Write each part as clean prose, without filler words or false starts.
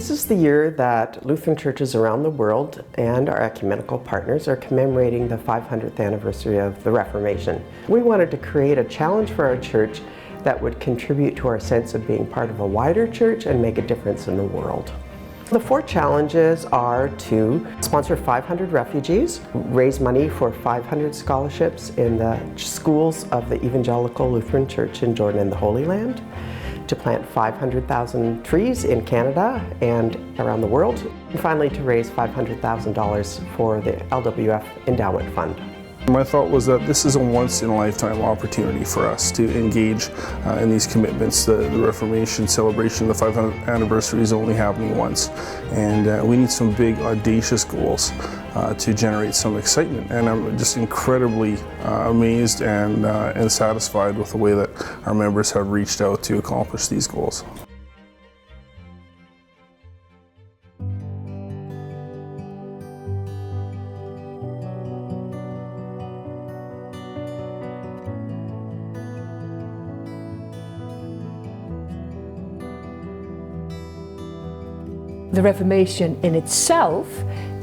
This is the year that Lutheran churches around the world and our ecumenical partners are commemorating the 500th anniversary of the Reformation. We wanted to create a challenge for our church that would contribute to our sense of being part of a wider church and make a difference in the world. The 4 challenges are to sponsor 500 refugees, raise money for 500 scholarships in the schools of the Evangelical Lutheran Church in Jordan and the Holy Land, to plant 500,000 trees in Canada and around the world, and finally to raise $500,000 for the LWF Endowment Fund. My thought was that this is a once-in-a-lifetime opportunity for us to engage in these commitments. The Reformation celebration of the 500th anniversary is only happening once, and we need some big, audacious goals to generate some excitement. And I'm just incredibly amazed and satisfied with the way that our members have reached out to accomplish these goals. The Reformation in itself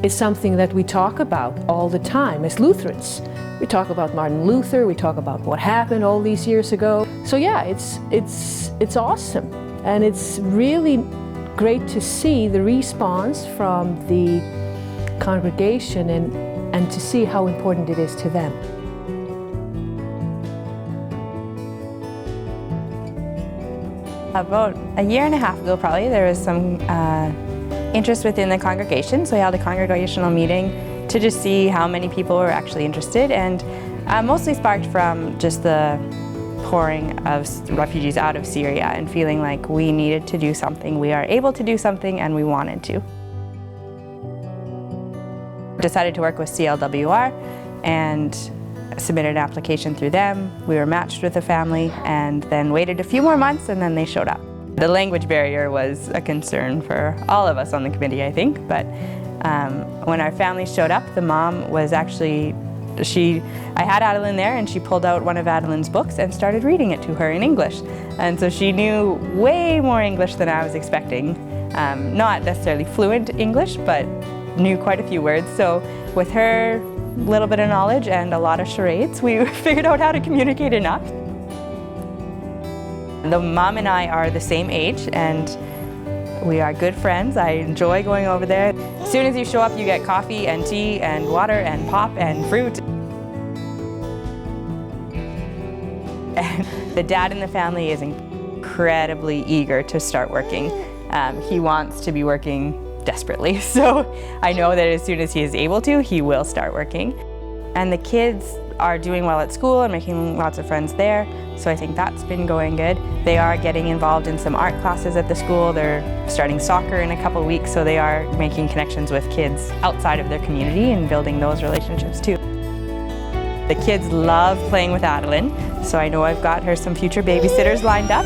is something that we talk about all the time as Lutherans. We talk about Martin Luther, we talk about what happened all these years ago. So yeah, it's awesome. And it's really great to see the response from the congregation and to see how important it is to them. About a year and a half ago probably, there was some interest within the congregation, so I held a congregational meeting to just see how many people were actually interested, and mostly sparked from just the pouring of refugees out of Syria and feeling like we needed to do something. We are able to do something and we wanted to. Decided to work with CLWR and submitted an application through them. We were matched with a family and then waited a few more months and then they showed up. The language barrier was a concern for all of us on the committee, I think, but when our family showed up, the mom was actually, I had Adeline there and she pulled out one of Adeline's books and started reading it to her in English. And so she knew way more English than I was expecting. Not necessarily fluent English, but knew quite a few words. So with her little bit of knowledge and a lot of charades, we figured out how to communicate enough. The mom and I are the same age and we are good friends. I enjoy going over there. As soon as you show up, you get coffee and tea and water and pop and fruit. And the dad in the family is incredibly eager to start working. He wants to be working desperately, so I know that as soon as he is able to, he will start working. And the kids are doing well at school and making lots of friends there, so I think that's been going good. They are getting involved in some art classes at the school. They're starting soccer in a couple of weeks, so they are making connections with kids outside of their community and building those relationships too. The kids love playing with Adeline, so I know I've got her some future babysitters lined up.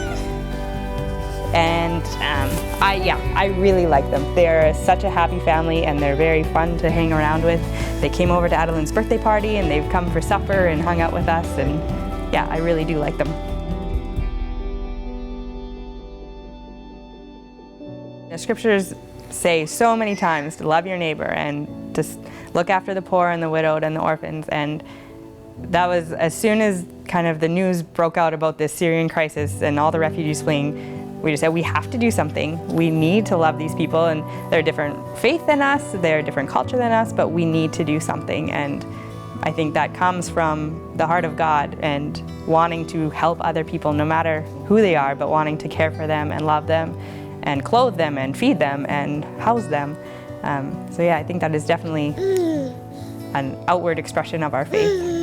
And I really like them. They're such a happy family and they're very fun to hang around with. They came over to Adeline's birthday party and they've come for supper and hung out with us, and yeah, I really do like them. The scriptures say so many times to love your neighbor and to look after the poor and the widowed and the orphans, and that was as soon as kind of the news broke out about this Syrian crisis and all the refugees fleeing. We just said we have to do something. We need to love these people, and they're a different faith than us, they're a different culture than us, but we need to do something. And I think that comes from the heart of God and wanting to help other people no matter who they are, but wanting to care for them and love them and clothe them and feed them and house them. So yeah, I think that is definitely an outward expression of our faith.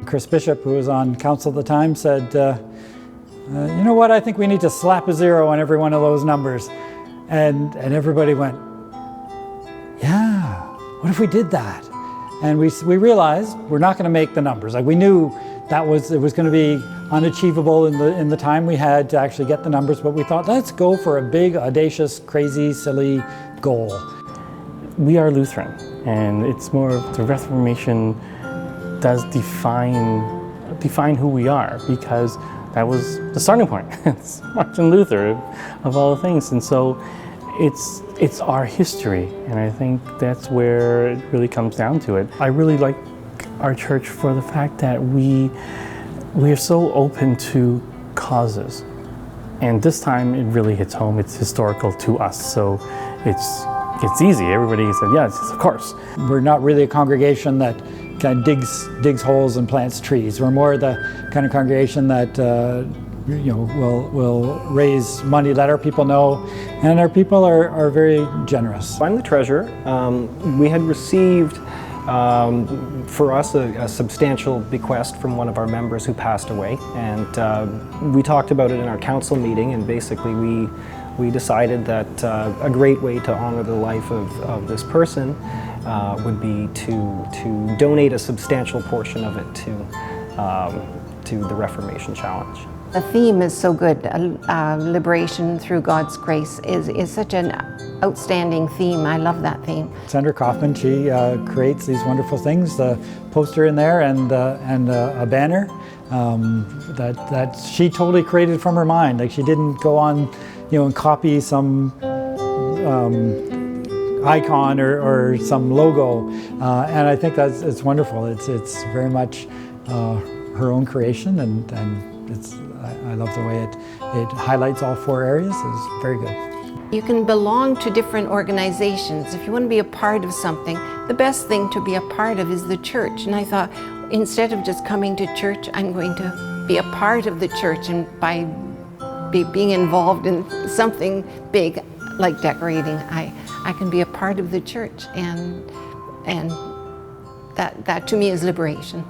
Chris Bishop, who was on council at the time, said, you know what, I think we need to slap a 0 on every one of those numbers. And everybody went, yeah, what if we did that? And we realized we're not going to make the numbers. Like, we knew it was going to be unachievable in the time we had to actually get the numbers, but we thought, let's go for a big, audacious, crazy, silly goal. We are Lutheran, and it's more of the Reformation does define who we are, because that was the starting point. It's Martin Luther, of all things, and so it's our history, and I think that's where it really comes down to it. I really like our church for the fact that we are so open to causes, and this time it really hits home. It's historical to us, so it's easy. Everybody said yes, of course. We're not really a congregation that kind of digs holes and plants trees. We're more the kind of congregation that will raise money, let our people know, and our people are very generous. I'm the treasurer. We had received for us a substantial bequest from one of our members who passed away, and we talked about it in our council meeting, and basically we decided that a great way to honor the life of this person would be to donate a substantial portion of it to the Reformation Challenge. The theme is so good. Liberation through God's grace is such an outstanding theme. I love that theme. Sandra Kaufman, she creates these wonderful things, the poster in there and a banner that she totally created from her mind. Like, she didn't go on, and copy some icon or some logo, and I think it's wonderful. It's very much her own creation, and I love the way it highlights all 4 areas. It's very good. You can belong to different organizations. If you want to be a part of something, the best thing to be a part of is the church. And I thought, instead of just coming to church, I'm going to be a part of the church, and by being involved in something big like decorating, I can be a part of the church, and that to me is liberation.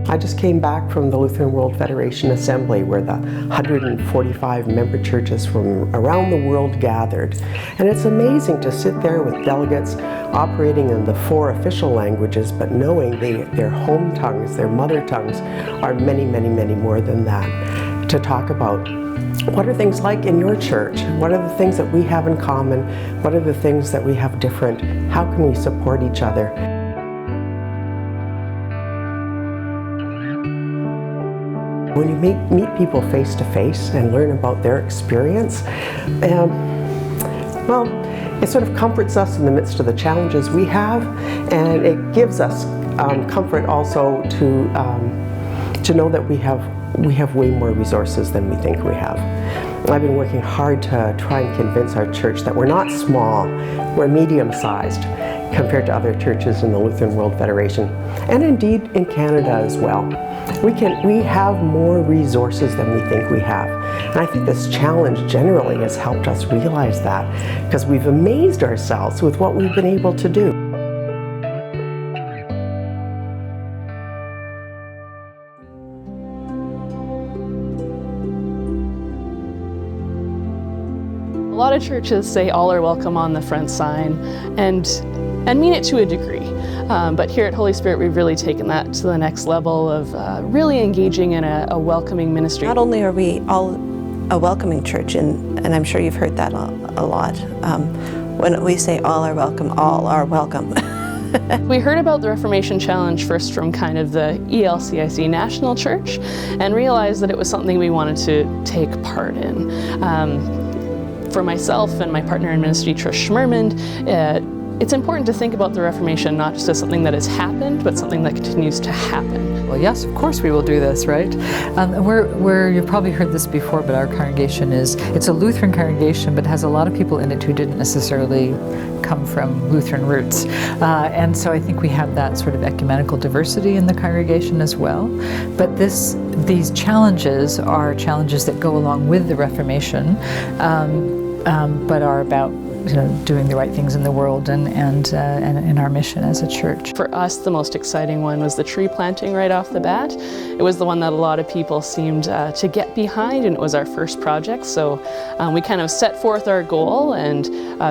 I just came back from the Lutheran World Federation Assembly, where the 145 member churches from around the world gathered. And it's amazing to sit there with delegates operating in the 4 official languages, but knowing their home tongues, their mother tongues, are many, many, many more than that. To talk about what are things like in your church? What are the things that we have in common? What are the things that we have different? How can we support each other? When you meet people face to face and learn about their experience, well, it sort of comforts us in the midst of the challenges we have, and it gives us comfort also to know that we have way more resources than we think we have. I've been working hard to try and convince our church that we're not small, we're medium-sized compared to other churches in the Lutheran World Federation, and indeed in Canada as well. We have more resources than we think we have. And I think this challenge generally has helped us realize that, because we've amazed ourselves with what we've been able to do. A lot of churches say all are welcome on the front sign, and mean it to a degree. But here at Holy Spirit, we've really taken that to the next level of really engaging in a welcoming ministry. Not only are we all a welcoming church, and I'm sure you've heard that a lot, when we say all are welcome. We heard about the Reformation Challenge first from kind of the ELCIC National Church, and realized that it was something we wanted to take part in. For myself and my partner in ministry, Trish Schmermond, it's important to think about the Reformation not just as something that has happened, but something that continues to happen. Well, yes, of course we will do this, right? You've probably heard this before, but our congregation it's a Lutheran congregation, but has a lot of people in it who didn't necessarily come from Lutheran roots. And so I think we have that sort of ecumenical diversity in the congregation as well. But these challenges are challenges that go along with the Reformation, but are about doing the right things in the world and in our mission as a church. For us, the most exciting one was the tree planting right off the bat. It was the one that a lot of people seemed to get behind, and it was our first project. So we kind of set forth our goal, and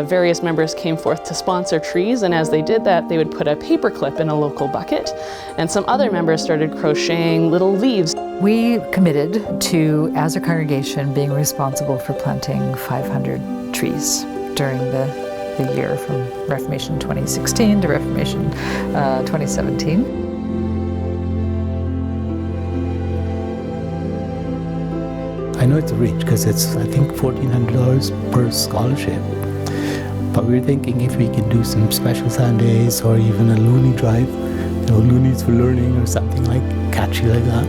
various members came forth to sponsor trees, and as they did that, they would put a paper clip in a local bucket, and some other members started crocheting little leaves. We committed to, as a congregation, being responsible for planting 500 trees during the year from Reformation 2016 to Reformation 2017. I know it's a reach because it's, I think, $1,400 per scholarship. But we're thinking if we can do some special Sundays or even a Looney drive, Loonies for Learning or something catchy like that,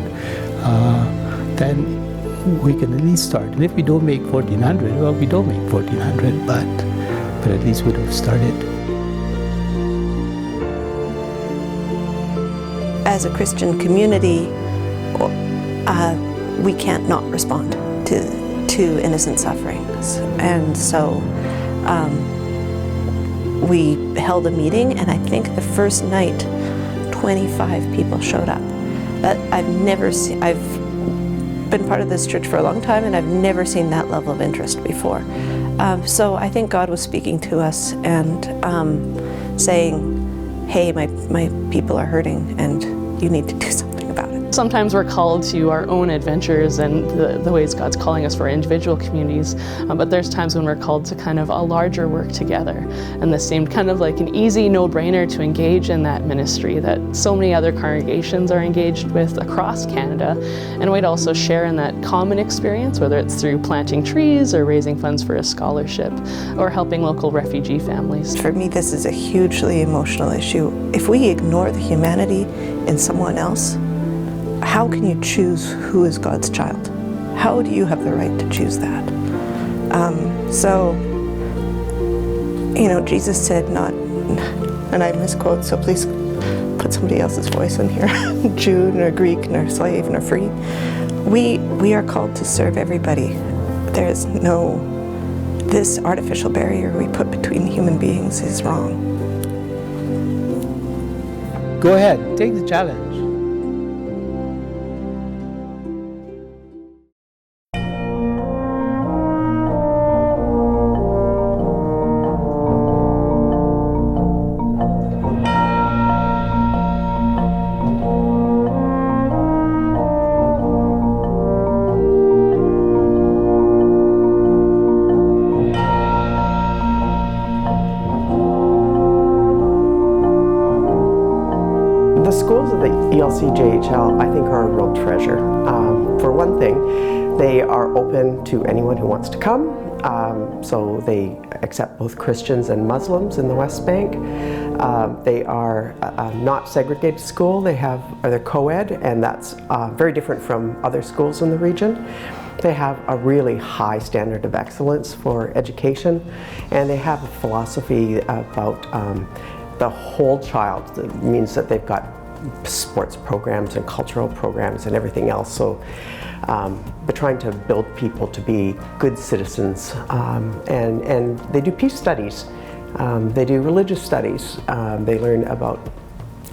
then we can at least start. And if we don't make 1,400, well, we don't make 1,400, but at least we'd have started. As a Christian community, we can't not respond to innocent sufferings. And so we held a meeting, and I think the first night, 25 people showed up. That I've been part of this church for a long time, and I've never seen that level of interest before. So I think God was speaking to us and saying, hey, my people are hurting and you need to do something about it. Sometimes we're called to our own adventures and the ways God's calling us for our individual communities, but there's times when we're called to kind of a larger work together. And this seemed kind of like an easy no-brainer to engage in that ministry that so many other congregations are engaged with across Canada. And we'd also share in that common experience, whether it's through planting trees or raising funds for a scholarship or helping local refugee families. For me, this is a hugely emotional issue. If we ignore the humanity in someone else, how can you choose who is God's child? How do you have the right to choose that? Jesus said not, and I misquote, so please put somebody else's voice in here, Jew, nor Greek, nor slave, nor free. We are called to serve everybody. There's this artificial barrier we put between human beings is wrong. Go ahead, take the challenge. The schools of the ELCJHL, I think, are a real treasure. For one thing, they are open to anyone who wants to come. So they accept both Christians and Muslims in the West Bank. They are not segregated school. They're co-ed, and that's very different from other schools in the region. They have a really high standard of excellence for education, and they have a philosophy about the whole child. That means that they've got sports programs and cultural programs and everything else. So they're trying to build people to be good citizens, and they do peace studies. They do religious studies. They learn about,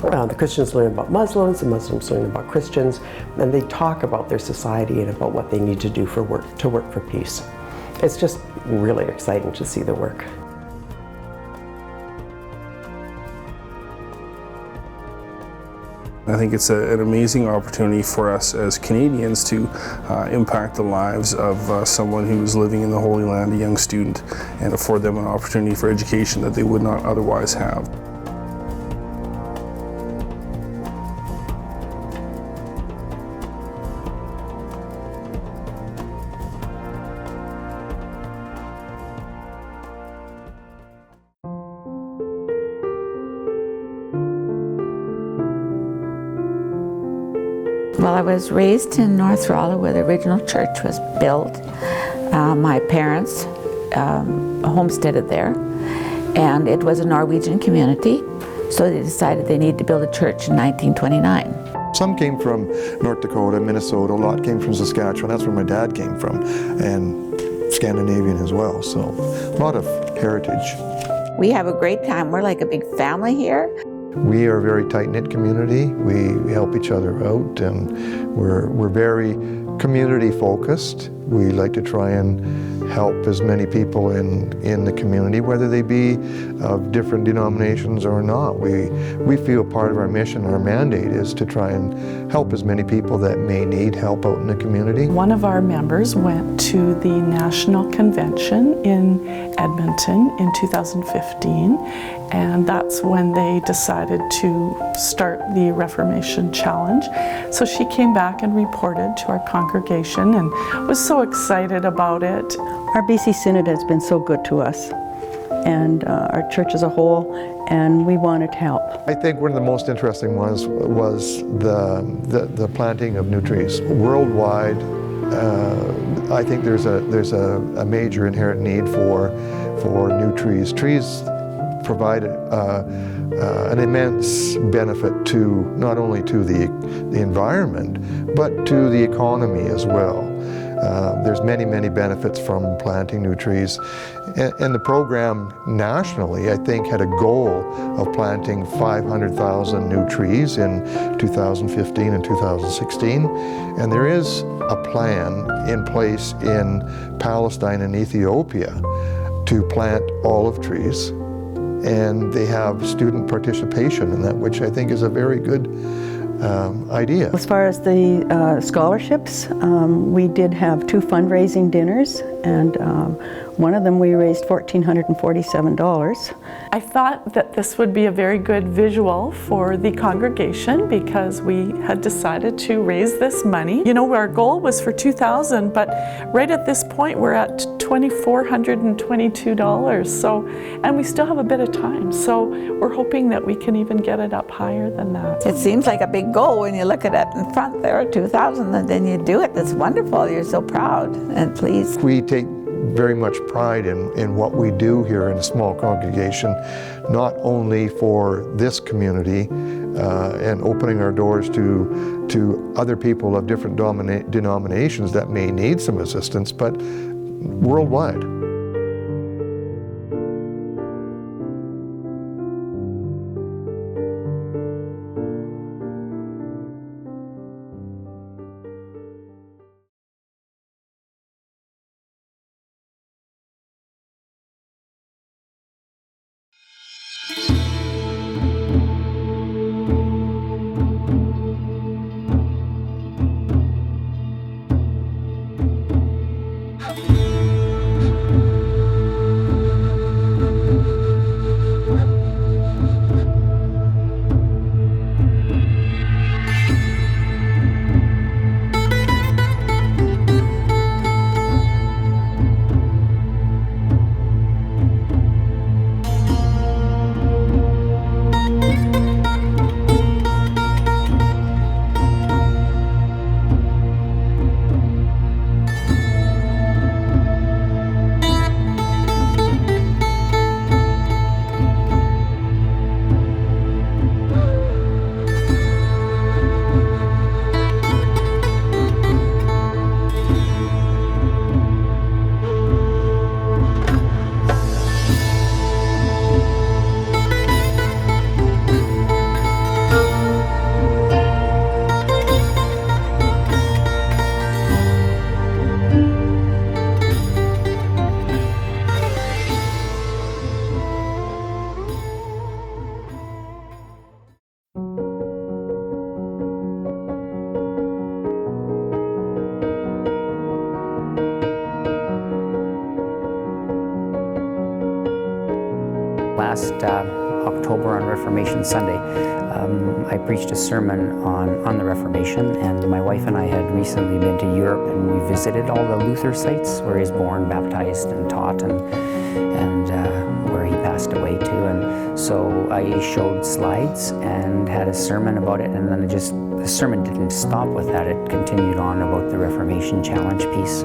the Christians learn about Muslims, the Muslims learn about Christians, and they talk about their society and about what they need to do to work for peace. It's just really exciting to see the work. I think it's an amazing opportunity for us as Canadians to impact the lives of someone who is living in the Holy Land, a young student, and afford them an opportunity for education that they would not otherwise have. Well, I was raised in North Rolla where the original church was built. My parents homesteaded there, and it was a Norwegian community, so they decided they needed to build a church in 1929. Some came from North Dakota, Minnesota, a lot came from Saskatchewan, that's where my dad came from, and Scandinavian as well, so a lot of heritage. We have a great time. We're like a big family here. We are a very tight-knit community. We help each other out, and we're very community-focused. We like to try and help as many people in the community, whether they be of different denominations or not. We feel part of our mission, our mandate is to try and help as many people that may need help out in the community. One of our members went to the National Convention in Edmonton in 2015, and that's when they decided to start the Reformation Challenge. So she came back and reported to our congregation and was so excited about it. Our BC Synod has been so good to us, and our church as a whole, and we wanted to help. I think one of the most interesting ones was the planting of new trees. Worldwide, I think there's a major inherent need for new trees. Trees provide an immense benefit to not only to the environment, but to the economy as well. There's many benefits from planting new trees. And the program nationally, I think, had a goal of planting 500,000 new trees in 2015 and 2016. And there is a plan in place in Palestine and Ethiopia to plant olive trees. And they have student participation in that, which I think is a very good idea. As far as the scholarships, we did have 2 fundraising dinners, and one of them we raised $1,447. I thought that this would be a very good visual for the congregation because we had decided to raise this money. You know, our goal was for $2,000, but right at this point we're at $2,422. So, and we still have a bit of time, so we're hoping that we can even get it up higher than that. It seems like a big goal when you look at it in front there, 2,000, and then you do it. That's wonderful. You're so proud and pleased. We take very much pride in what we do here in a small congregation, not only for this community and opening our doors to other people of different denominations that may need some assistance, but worldwide. Last October on Reformation Sunday, I preached a sermon on the Reformation, and my wife and I had recently been to Europe, and we visited all the Luther sites where he was born, baptized, and taught, and where he passed passed away too, and so I showed slides and had a sermon about it, and then the sermon didn't stop with that. It continued on about the Reformation Challenge piece.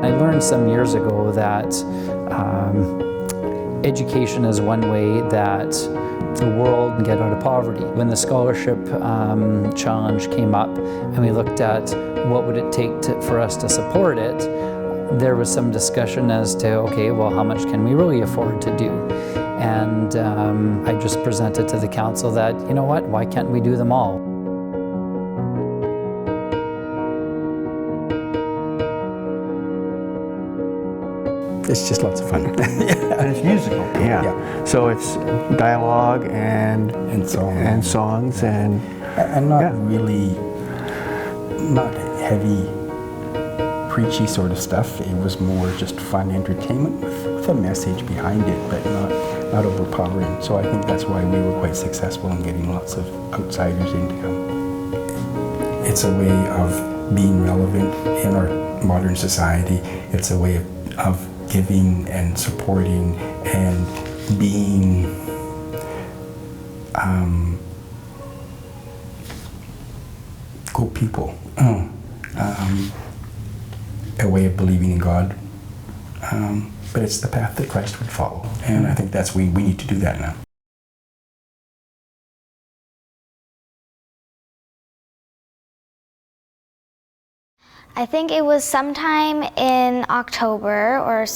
I learned some years ago that education is one way that the world can get out of poverty. When the scholarship challenge came up and we looked at what would it take for us to support it, there was some discussion as to, okay, well, how much can we really afford to do? And I just presented to the council that, you know what, why can't we do them all? It's just lots of fun. And it's musical. Yeah. So it's dialogue and songs and not really, not heavy, preachy sort of stuff. It was more just fun entertainment with a message behind it, but not overpowering. So I think that's why we were quite successful in getting lots of outsiders in to come. It's a way of being relevant in our modern society. It's a way of giving and supporting and being good people. A way of believing in God. But it's the path that Christ would follow. And I think we need to do that now. I think it was sometime in October or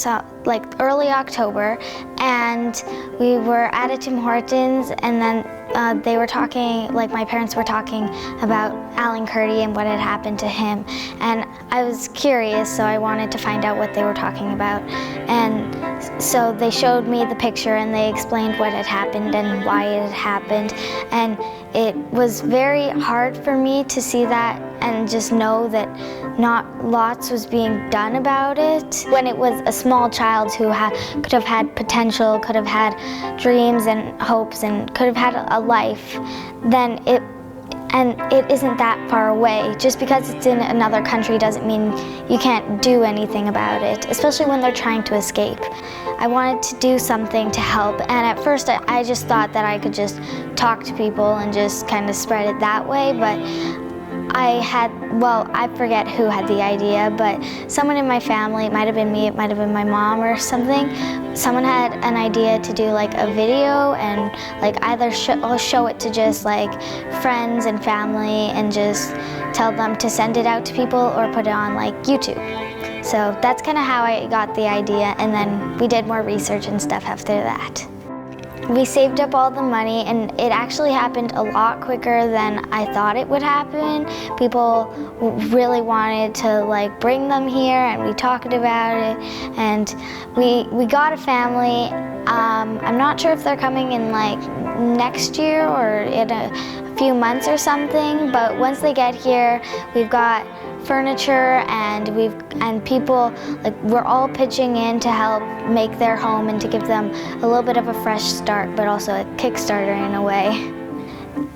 like early October, and we were at a Tim Hortons, and then they were talking, like my parents were talking about Alan Kurdi and what had happened to him, and I was curious, so I wanted to find out what they were talking about. And so they showed me the picture and they explained what had happened and why it had happened, and it was very hard for me to see that and just know that not lots was being done about it. When it was a small child who could have had potential, could have had dreams and hopes, and could have had a life, then it isn't that far away. Just because it's in another country doesn't mean you can't do anything about it, especially when they're trying to escape. I wanted to do something to help, and at first I just thought that I could just talk to people and just kind of spread it that way, but I forget who had the idea, but someone in my family, it might have been me, it might have been my mom or something, someone had an idea to do like a video and like either show it to just like friends and family and just tell them to send it out to people or put it on like YouTube. So that's kind of how I got the idea, and then we did more research and stuff after that. We saved up all the money, and it actually happened a lot quicker than I thought it would happen. People really wanted to like bring them here, and we talked about it, and we got a family. I'm not sure if they're coming in like next year or in a few months or something, but once they get here, we've got furniture and people, like we're all pitching in to help make their home and to give them a little bit of a fresh start, but also a Kickstarter in a way.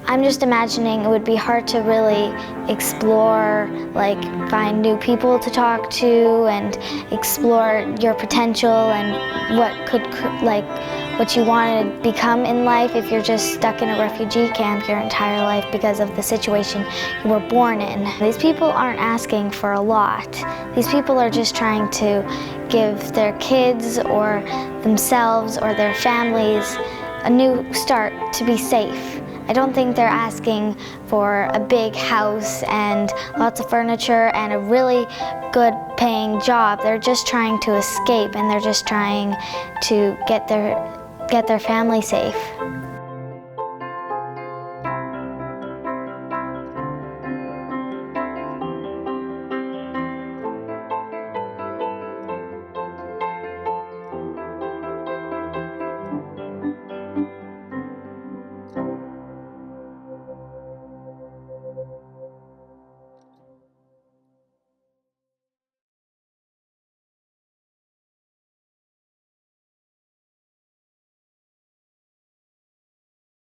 I'm just imagining it would be hard to really explore, like find new people to talk to and explore your potential and what you want to become in life if you're just stuck in a refugee camp your entire life because of the situation you were born in. These people aren't asking for a lot. These people are just trying to give their kids or themselves or their families a new start to be safe. I don't think they're asking for a big house and lots of furniture and a really good paying job. They're just trying to escape, and they're just trying to get their family safe.